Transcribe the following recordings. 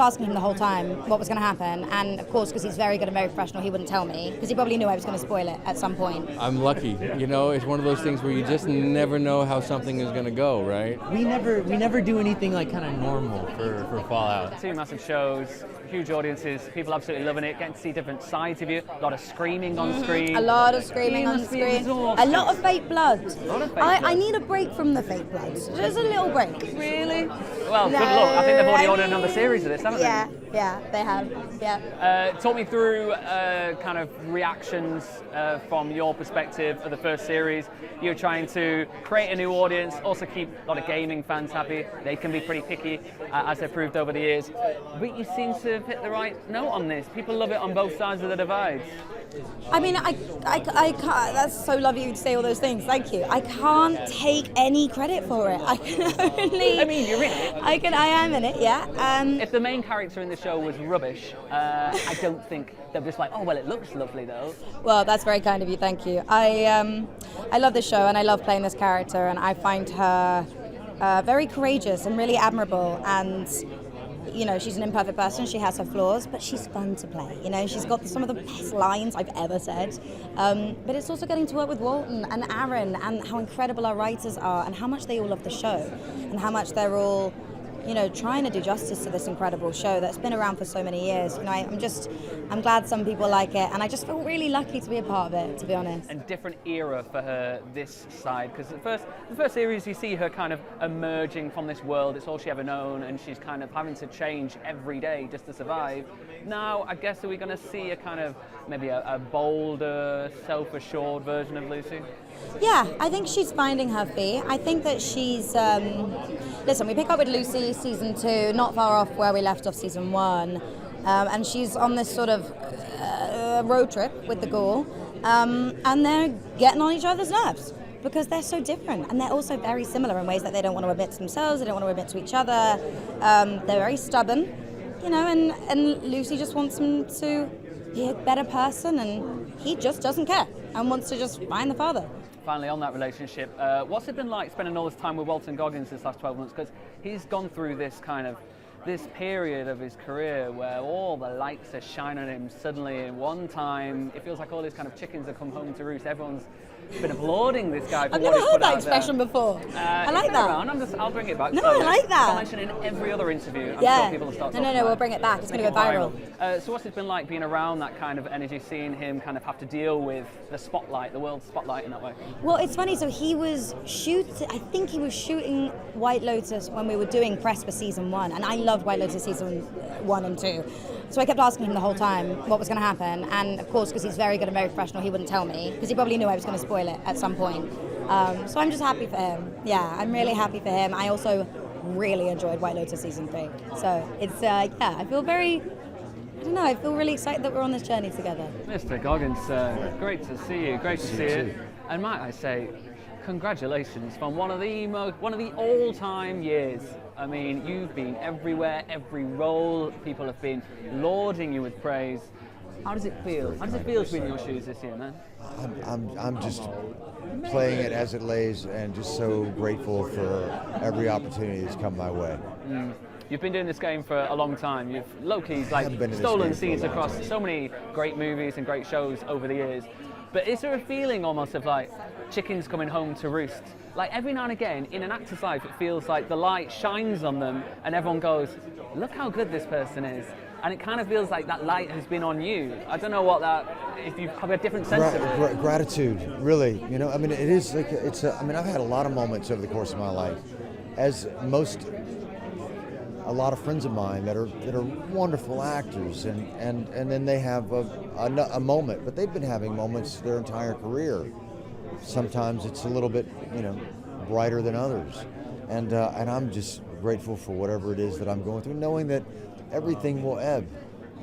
asking him the whole time what was going to happen, and of course, because he's very good and very professional, he wouldn't tell me, because he probably knew I was going to spoil it at some point. I'm lucky. You know, it's one of those things where you just never know how something is going to go, right? We never do anything like kind of normal for Fallout. Two massive shows, huge audiences, people absolutely loving it, getting to see different sides of you, a lot of screaming on screen. A lot of screaming on screen. A lot of fake blood. I need a break from the fake blood. Just a little break. Really? Well, good luck. I think they've already ordered another series of this, haven't they? Yeah, they have. Yeah. Talk me through kind of reactions from your perspective of the first series. You're trying to create a new audience, also keep a lot of gaming fans happy. They can be pretty picky, as they've proved over the years. But you seem to have hit the right note on this. People love it on both sides of the divide. I mean, I can't, that's so lovely you to say all those things. Thank you. I can't take any credit for it. I can only. I mean, you're in it. I am in it. Yeah. If the main character in the show was rubbish, I don't think they're just like, oh well, it looks lovely though. Well, that's very kind of you. Thank you. I love this show and I love playing this character, and I find her very courageous and really admirable. And you know, she's an imperfect person, she has her flaws, but she's fun to play. You know, she's got some of the best lines I've ever said. But it's also getting to work with Walton and Aaron, and how incredible our writers are, and how much they all love the show, and how much they're all, you know, trying to do justice to this incredible show that's been around for so many years. You know, I'm glad some people like it, and I just feel really lucky to be a part of it, to be honest. And different era for her this side, because the first series you see her kind of emerging from this world. It's all she ever known, and she's kind of having to change every day just to survive. Now, I guess, are we going to see a kind of maybe a bolder, self-assured version of Lucy? Yeah, I think she's finding her feet. I think that she's, listen, we pick up with Lucy season 2, not far off where we left off season 1, and she's on this sort of road trip with the ghoul, and they're getting on each other's nerves because they're so different, and they're also very similar in ways that they don't want to admit to themselves, they don't want to admit to each other. They're very stubborn, you know, and Lucy just wants him to be a better person, and he just doesn't care and wants to just find the father. Finally, on that relationship, what's it been like spending all this time with Walton Goggins this last 12 months? Because he's gone through this period of his career where all the lights are shining on him suddenly in one time. It feels like all these kind of chickens have come home to roost. Everyone's been applauding this guy for I've what never he's heard put that out expression there. before. I like that. I'll bring it back. No, So I like that. I'll mention it in every other interview. I'm Yeah. sure people will start talking No, about we'll it. bring it back. It's going Make to go it viral. So what's it been like being around that kind of energy, seeing him kind of have to deal with the spotlight, the world spotlight in that way? Well, it's funny. So I think he was shooting White Lotus when we were doing press for season 1, and I loved White Lotus season 1 and 2. So I kept asking him the whole time what was going to happen, and of course, because he's very good and very professional, he wouldn't tell me, because he probably knew I was going to spoil it at some point. So I'm just happy for him. Yeah, I'm really happy for him. I also really enjoyed White Lotus season 3. So it's, I feel I feel really excited that we're on this journey together. Mr. Goggins, great to see you. Great to see you. And might I say, congratulations on one of the all-time years. I mean, you've been everywhere, every role. People have been lauding you with praise. How does it feel? How does it feel to be in your shoes this year, man? I'm just playing it as it lays, and just so grateful for every opportunity that's come my way. You've been doing this game for a long time. You've low-key stolen scenes across so many great movies and great shows over the years. But is there a feeling almost of like chickens coming home to roost? Like every now and again in an actor's life, it feels like the light shines on them and everyone goes, look how good this person is. And it kind of feels like that light has been on you. I don't know if you have a different sense of it. Gratitude, really. You know, I mean, it is like, I've had a lot of moments over the course of my life, as a lot of friends of mine that are wonderful actors, and then they have a moment, but they've been having moments their entire career. Sometimes it's a little bit, brighter than others, and I'm just grateful for whatever it is that I'm going through, knowing that everything will ebb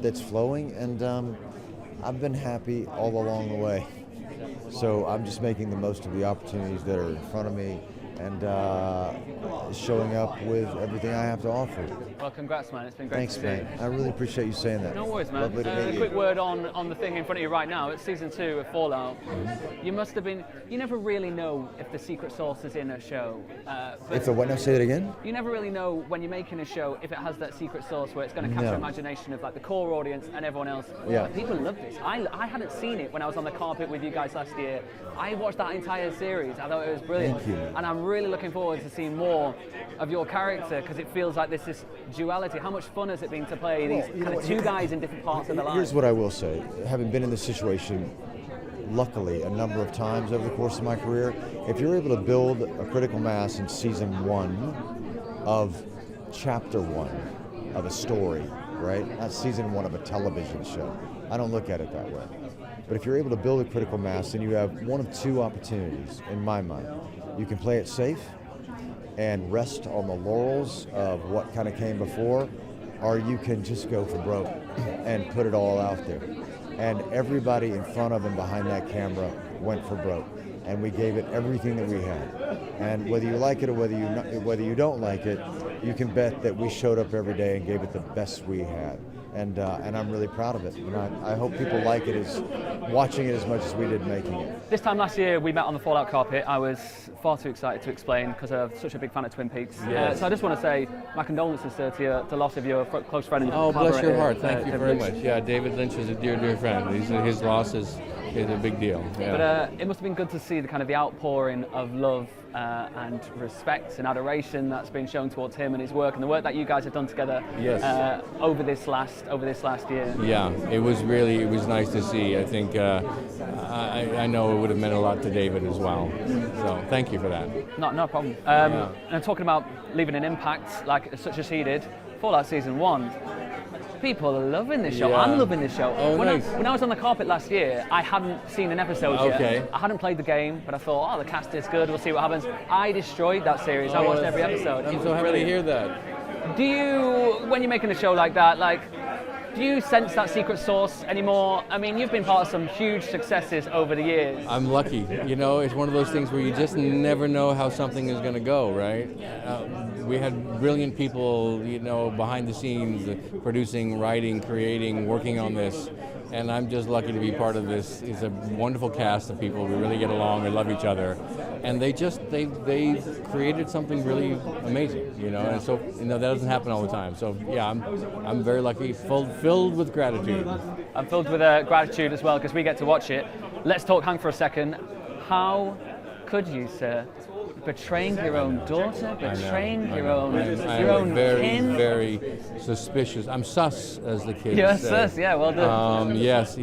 that's flowing, and I've been happy all along the way. So I'm just making the most of the opportunities that are in front of me, showing up with everything I have to offer. Well, congrats, man. It's been great Thanks, to see. man. I really appreciate you saying that. No worries, man. Lovely to meet A you. quick word on the thing in front of you right now. It's season 2 of Fallout. You must have been. You never really know if the secret sauce is in a show. If the what? Now say that again. You never really know when you're making a show if it has that secret sauce where it's going to capture imagination of like the core audience and everyone else. Yeah. But people love this. I hadn't seen it when I was on the carpet with you guys last year. I watched that entire series. I thought it was brilliant. Thank you. And I'm really looking forward to seeing more of your character because it feels like this duality. How much fun has it been to play these kind of two guys in different parts of the life? Here's what I will say. Having been in this situation, luckily, a number of times over the course of my career, if you're able to build a critical mass in season 1 of chapter 1 of a story, right? Not season 1 of a television show. I don't look at it that way. But if you're able to build a critical mass, then you have one of two opportunities, in my mind. You can play it safe and rest on the laurels of what kind of came before, or you can just go for broke and put it all out there. And everybody in front of and behind that camera went for broke. And we gave it everything that we had. And whether you like it or whether you don't like it, you can bet that we showed up every day and gave it the best we had. And I'm really proud of it. And I hope people like it, watching it as much as we did making it. This time last year, we met on the Fallout carpet. I was far too excited to explain because I'm such a big fan of Twin Peaks. Yes. So I just want to say my condolences to the loss of your close friend. And Oh, bless your collaborator, heart. Thank you David very Lynch. much. Yeah, David Lynch is a dear, dear friend. His loss is a big deal. Yeah. But it must have been good to see the kind of the outpouring of love and respect and adoration that's been shown towards him and his work and the work that you guys have done together over this last year. Yeah, it was nice to see. I think I know it would have meant a lot to David as well. So thank you for that. No problem. And talking about leaving an impact like such as he did, Fallout Season 1. People are loving this show. Yeah. I'm loving this show. Oh, when nice. when I was on the carpet last year, I hadn't seen an episode yet. I hadn't played the game, but I thought, oh, the cast is good. We'll see what happens. I destroyed that series. I watched every episode. I'm so happy to hear that. Do you, when you're making a show like that, do you sense that secret sauce anymore? I mean, you've been part of some huge successes over the years. I'm lucky. You know, it's one of those things where you just never know how something is going to go, right? We had brilliant people, you know, behind the scenes, producing, writing, creating, working on this. And I'm just lucky to be part of this. It's a wonderful cast of people. We really get along. We love each other. And they created something really amazing, you know. And so, you know, that doesn't happen all the time. So, yeah, I'm very lucky, filled with gratitude. I'm filled with gratitude as well because we get to watch it. Let's talk Hank for a second. How could you, sir? Betraying your own daughter, betraying your own very, kin. very suspicious. I'm sus, as the kids You're say. sus, yeah, well done. Yes.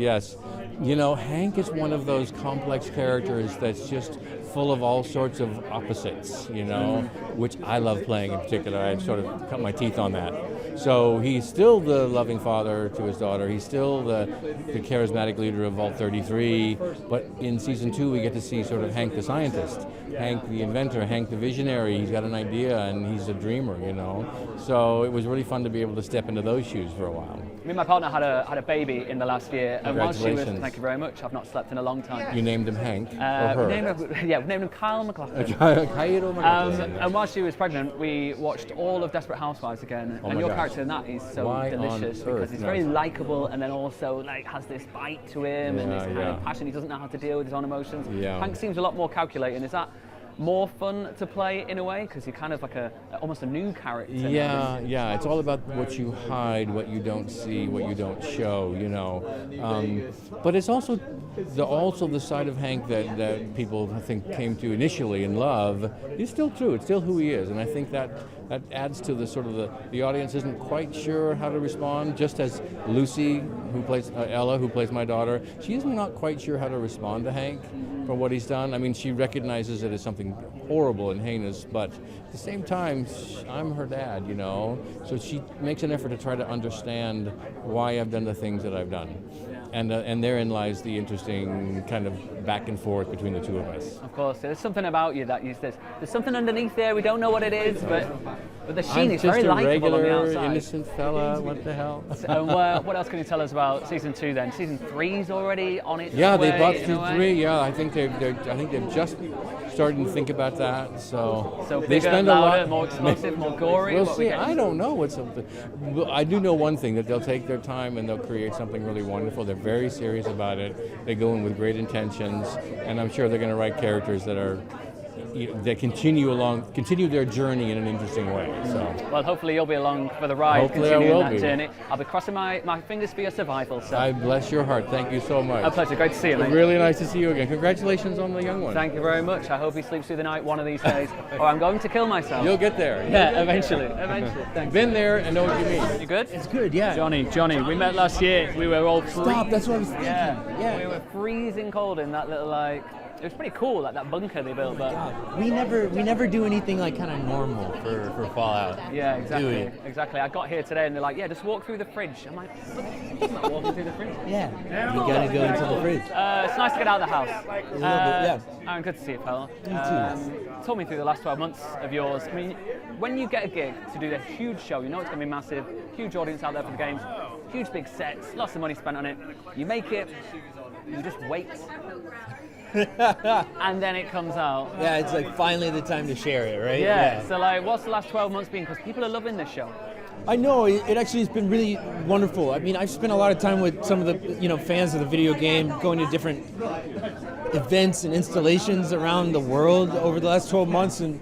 You know, Hank is one of those complex characters that's just full of all sorts of opposites, you know, which I love playing in particular. I sort of cut my teeth on that. So he's still the loving father to his daughter. He's still the charismatic leader of Vault 33. But in season 2, we get to see sort of Hank the scientist, Hank the inventor, Hank the visionary. He's got an idea and he's a dreamer, you know. So it was really fun to be able to step into those shoes for a while. Me and my partner had a baby in the last year, and while she was, Congratulations. thank you very much, I've not slept in a long time. You named him Hank, or her? We named him Kyle McLaughlin. Cairo McLaughlin. And while she was pregnant, we watched all of Desperate Housewives again, Oh and my your gosh. character in that is so Why on delicious because earth he's not? very likable and then also has this bite to him and this kind Yeah. of passion. He doesn't know how to deal with his own emotions. Yeah. Hank seems a lot more calculating. Is that more fun to play in a way because you're kind of like almost a new character? Yeah. It's all about what you hide, what you don't see, what you don't show, you know. But it's also the side of Hank that people I think came to initially in love is still true. It's still who he is, and I think that adds to the sort of the audience isn't quite sure how to respond. Just as Lucy, who plays Ella, who plays my daughter, she is not quite sure how to respond to Hank for what he's done. I mean, she recognizes it as something horrible and heinous, but at the same time, I'm her dad, you know. So she makes an effort to try to understand why I've done the things that I've done. and therein lies the interesting kind of back and forth between the two of us. Of course, there's something about you that there's something underneath there. We don't know what it is, but the sheen is very likable on the outside. I'm just a regular, innocent fella. What the hell? So, what else can you tell us about season 2 then? Season 3's already on its way. Yeah, they bought through 3. Yeah, I think they've just starting to think about that. So bigger, they spend louder, a lot, more explosive, more gory. We'll see. I don't know what's something. I do know one thing, that they'll take their time and they'll create something really wonderful. They're very serious about it. They go in with great intentions, and I'm sure they're going to write characters that are. They continue their journey in an interesting way. So, well, hopefully you'll be along for the ride, hopefully continuing I will that journey. I'll be crossing my fingers for your survival. So. I bless your heart. Thank you so much. A pleasure. Great to see you, mate. Really nice to see you again. Congratulations on the young one. Thank you very much. I hope he sleeps through the night one of these days, or I'm going to kill myself. You'll get there. Eventually. Thanks. Been there and know what you mean. You good? It's good, yeah. Johnny, we met last year. We were all Stop, that's what I was thinking. Yeah. We were freezing cold in that little it was pretty cool, like that bunker they built there. We never do anything like kind of normal for Fallout. Yeah, exactly. Exactly. I got here today and they're like, yeah, just walk through the fridge. I'm like, I'm not walking through the fridge. Yeah, you gotta go into the fridge. It's nice to get out of the house. Yeah. Aaron, good to see you, pal. You too. Talk me through the last 12 months of yours. I mean, when you get a gig to do a huge show, you know it's going to be massive, huge audience out there for the games, huge big sets, lots of money spent on it. You make it, you just wait. And then it comes out. Yeah, it's like finally the time to share it, right? Yeah. So what's the last 12 months been? Because people are loving this show. I know, it actually has been really wonderful. I mean, I've spent a lot of time with some of the fans of the video game, going to different events and installations around the world over the last 12 months, and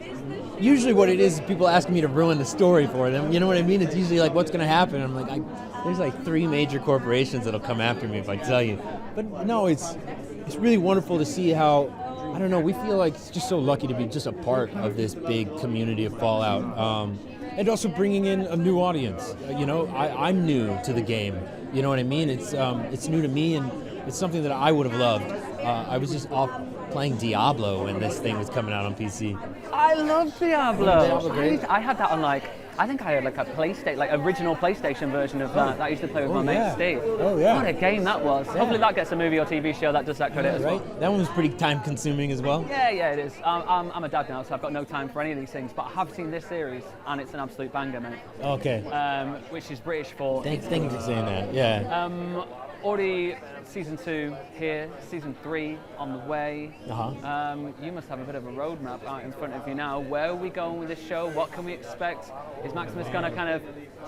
usually what it is people asking me to ruin the story for them. You know what I mean? It's usually like, what's going to happen? I'm like, there's like 3 major corporations that'll come after me if I tell you. But no, it's really wonderful to see how, I don't know, we feel like it's just so lucky to be just a part of this big community of Fallout. And also bringing in a new audience. I'm new to the game. You know what I mean? It's new to me, and it's something that I would have loved. I was just off playing Diablo when this thing was coming out on PC. I love Diablo. Diablo, great. I had that on I think I had like a PlayStation, original PlayStation version of that I used to play with my mate Steve. Oh yeah. What a game that was. Yeah. Hopefully that gets a movie or TV show that does that credit as well. That one was pretty time consuming as well. Yeah, it is. I'm a dad now, so I've got no time for any of these things, but I have seen this series and it's an absolute banger, mate. Okay. Which is British for... Thank you for saying that, yeah. Already season 2 here, season 3 on the way. You must have a bit of a roadmap out in front of you now. Where are we going with this show? What can we expect? Is Maximus going to kind of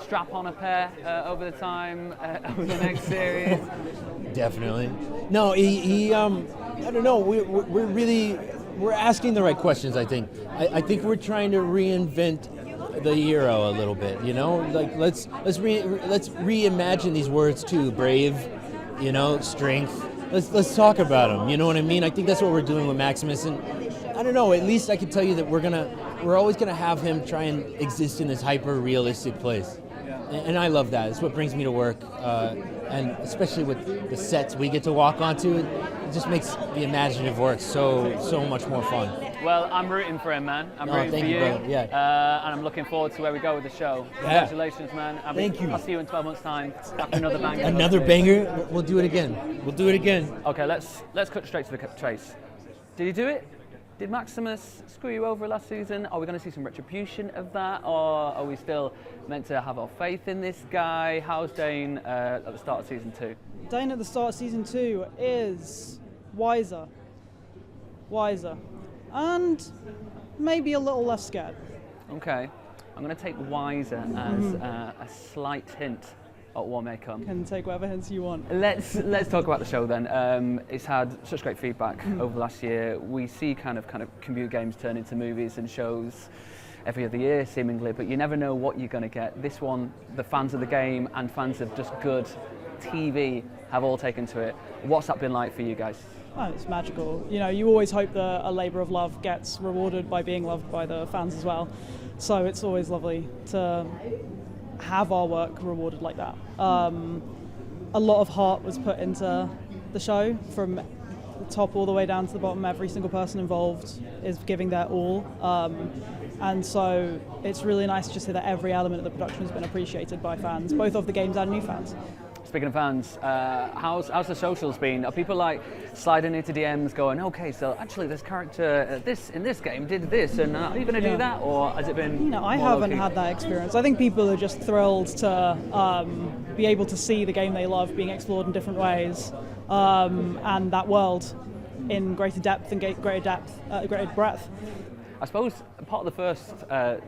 strap on a pair over the time, over the next series? Definitely. No, he I don't know, we're asking the right questions, I think. I think we're trying to reinvent the hero a little bit, like let's reimagine these words too. Brave, strength. Let's talk about them. You know what I mean? I think that's what we're doing with Maximus, and I don't know. At least I can tell you that we're always gonna have him try and exist in this hyper realistic place, and I love that. It's what brings me to work, and especially with the sets we get to walk onto, it just makes the imaginative work so much more fun. Well, I'm rooting for him, man. I'm rooting for you. Brother. Yeah. And I'm looking forward to where we go with the show. Congratulations, man. Thank you. I'll see you in 12 months' time after another banger. Another banger? We'll do it again. Okay, let's cut straight to the chase. Did he do it? Did Maximus screw you over last season? Are we going to see some retribution of that? Or are we still meant to have our faith in this guy? How's Dane at the start of season 2? Dane at the start of season 2 is wiser, and maybe a little less scared. Okay, I'm going to take wiser as a slight hint at what may come. Can take whatever hints you want. Let's talk about the show then. It's had such great feedback over the last year. We see kind of computer games turn into movies and shows every other year seemingly, but you never know what you're going to get. This one, the fans of the game and fans of just good TV have all taken to it. What's that been like for you guys? Oh, it's magical. You always hope that a labour of love gets rewarded by being loved by the fans as well. So it's always lovely to have our work rewarded like that. A lot of heart was put into the show from the top all the way down to the bottom. Every single person involved is giving their all. And so it's really nice to see that every element of the production has been appreciated by fans, both of the games and new fans. Speaking of fans, how's the socials been? Are people like sliding into DMs going, okay, so actually this character in this game did this, and are you going to do that, or has it been? I haven't had that experience. I think people are just thrilled to be able to see the game they love being explored in different ways, and that world in greater depth and greater breadth. I suppose part of the first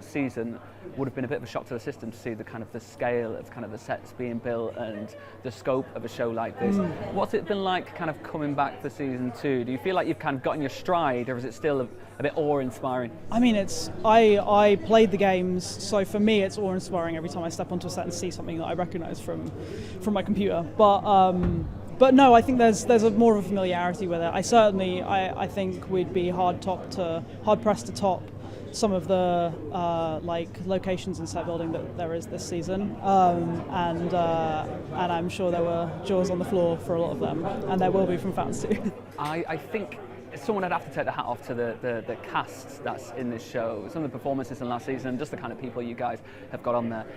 season would have been a bit of a shock to the system to see the kind of the scale of kind of the sets being built and the scope of a show like this. What's it been like kind of coming back for season 2? Do you feel like you've kind of gotten your stride, or is it still a bit awe-inspiring? I mean, I played the games, so for me it's awe-inspiring every time I step onto a set and see something that I recognise from my computer. But no, I think there's a more of a familiarity with it. I think we'd be hard pressed to top some of the like locations and set building that there is this season, and I'm sure there were jaws on the floor for a lot of them, and there will be from fans too. I think someone would have to take the hat off to the cast that's in this show. Some of the performances in last season, just the kind of people you guys have got on there.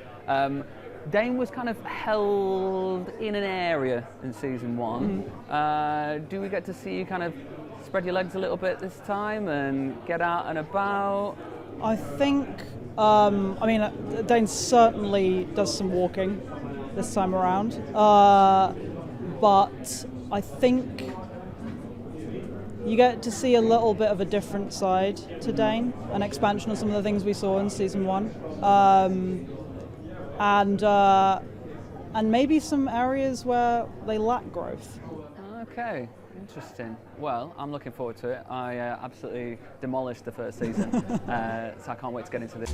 Dane was kind of held in an area in season 1. Do we get to see you kind of spread your legs a little bit this time and get out and about? I think, Dane certainly does some walking this time around, but I think you get to see a little bit of a different side to Dane, an expansion of some of the things we saw in season 1. And maybe some areas where they lack growth. Okay, interesting. Well, I'm looking forward to it. I absolutely demolished the first season, so I can't wait to get into this.